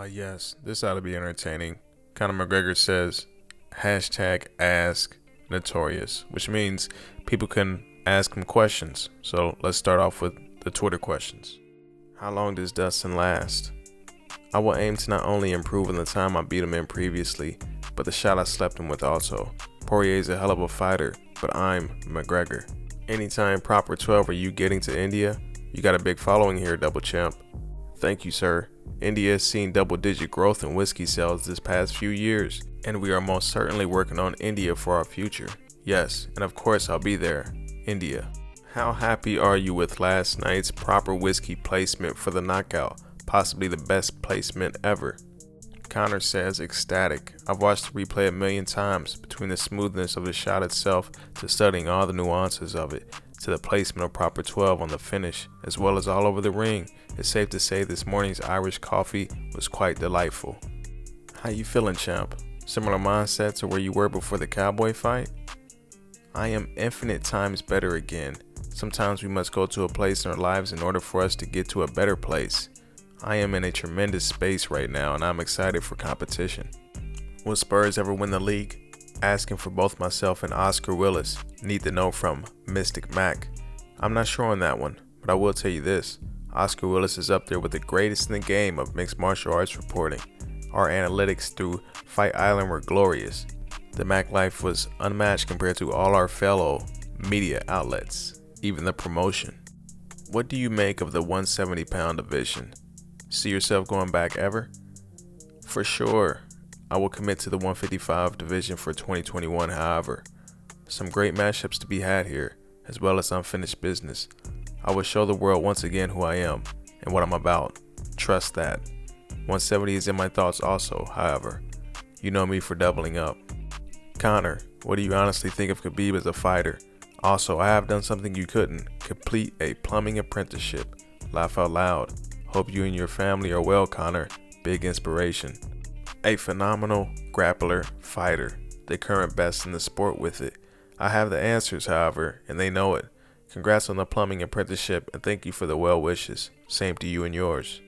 Yes, this ought to be entertaining. Conor McGregor says, hashtag ask notorious, which means people can ask him questions. So let's start off with the Twitter questions. How long does Dustin last? I will aim to not only improve on the time I beat him in previously, but the shot I slept him with also. Poirier is a hell of a fighter, but I'm McGregor. Anytime proper 12 are you getting to India? You got a big following here, double champ. Thank you, sir. India has seen double-digit growth in whiskey sales this past few years, and we are most certainly working on India for our future. Yes, and of course I'll be there. India. How happy are you with last night's proper whiskey placement for the knockout? Possibly the best placement ever. Conor says ecstatic. I've watched the replay a million times, between the smoothness of the shot itself to studying all the nuances of it, to the placement of proper 12 on the finish, as well as all over the ring. It's safe to say this morning's Irish coffee was quite delightful. How you feeling, champ? Similar mindset to where you were before the Cowboy fight? I am infinite times better again. Sometimes we must go to a place in our lives in order for us to get to a better place. I am in a tremendous space right now, and I'm excited for competition. Will Spurs ever win the league? Asking for both myself and Oscar Willis. Need to know from Mystic Mac. I'm not sure on that one, but I will tell you this. Oscar Willis is up there with the greatest in the game of mixed martial arts reporting. Our analytics through Fight Island were glorious. The Mac life was unmatched compared to all our fellow media outlets, even the promotion. What do you make of the 170-pound division? See yourself going back ever? For sure. I will commit to the 155 division for 2021, however. Some great matchups to be had here, as well as unfinished business. I will show the world once again who I am and what I'm about. Trust that. 170 is in my thoughts also, however. You know me for doubling up. Conor, what do you honestly think of Khabib as a fighter? Also, I have done something you couldn't. Complete a plumbing apprenticeship. Laugh out loud. Hope you and your family are well, Conor. Big inspiration. A phenomenal grappler, fighter. The current best in the sport with it. I have the answers, however, and they know it. Congrats on the plumbing apprenticeship, and thank you for the well wishes. Same to you and yours.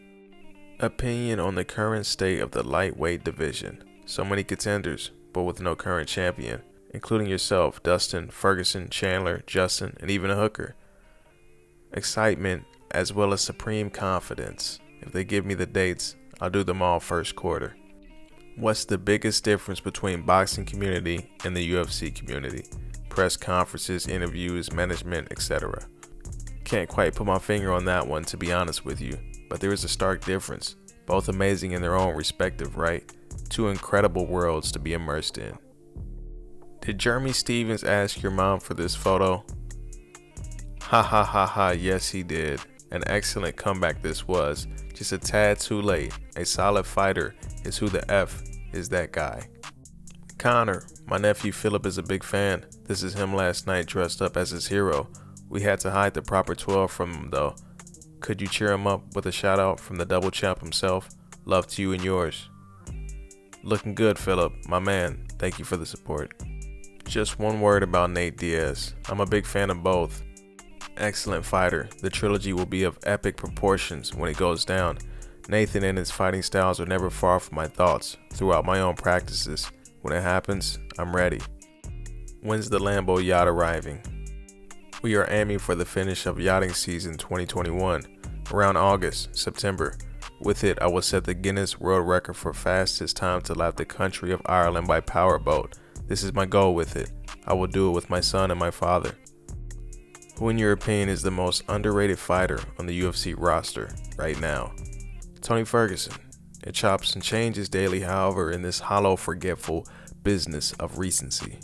Opinion on the current state of the lightweight division. So many contenders, but with no current champion, including yourself, Dustin, Ferguson, Chandler, Justin, and even a hooker. Excitement as well as supreme confidence. If they give me the dates, I'll do them all first quarter. What's the biggest difference between boxing community and the UFC community? Press conferences, interviews, management, etc. Can't quite put my finger on that one, to be honest with you, but there is a stark difference. Both amazing in their own respective right. Two incredible worlds to be immersed in. Did Jeremy Stevens ask your mom for this photo? Ha ha ha ha, yes he did. An excellent comeback this was. Just a tad too late. A solid fighter is who the F is that guy. Conor, my nephew Philip is a big fan. This is him last night dressed up as his hero. We had to hide the proper 12 from him though. Could you cheer him up with a shout out from the double champ himself? Love to you and yours. Looking good, Philip, my man. Thank you for the support. Just one word about Nate Diaz. I'm a big fan of both. Excellent fighter. The trilogy will be of epic proportions when it goes down. Nathan and his fighting styles are never far from my thoughts throughout my own practices. When it happens, I'm ready. When's the Lambo yacht arriving? We are aiming for the finish of yachting season 2021, around August, September. With it, I will set the Guinness World Record for fastest time to lap the country of Ireland by powerboat. This is my goal with it. I will do it with my son and my father. Who in your opinion is the most underrated fighter on the UFC roster right now? Tony Ferguson. It chops and changes daily, however, in this hollow, forgetful business of recency.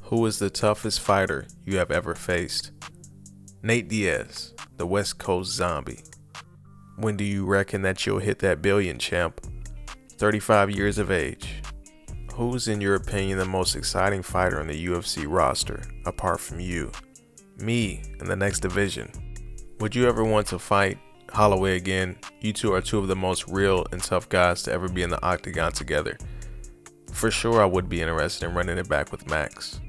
Who is the toughest fighter you have ever faced? Nate Diaz, the West Coast zombie. When do you reckon that you'll hit that billion, champ? 35 years of age. Who's in your opinion the most exciting fighter on the UFC roster, apart from you? Me in the next division. Would you ever want to fight Holloway again? You two are two of the most real and tough guys to ever be in the octagon together. For sure I would be interested in running it back with Max.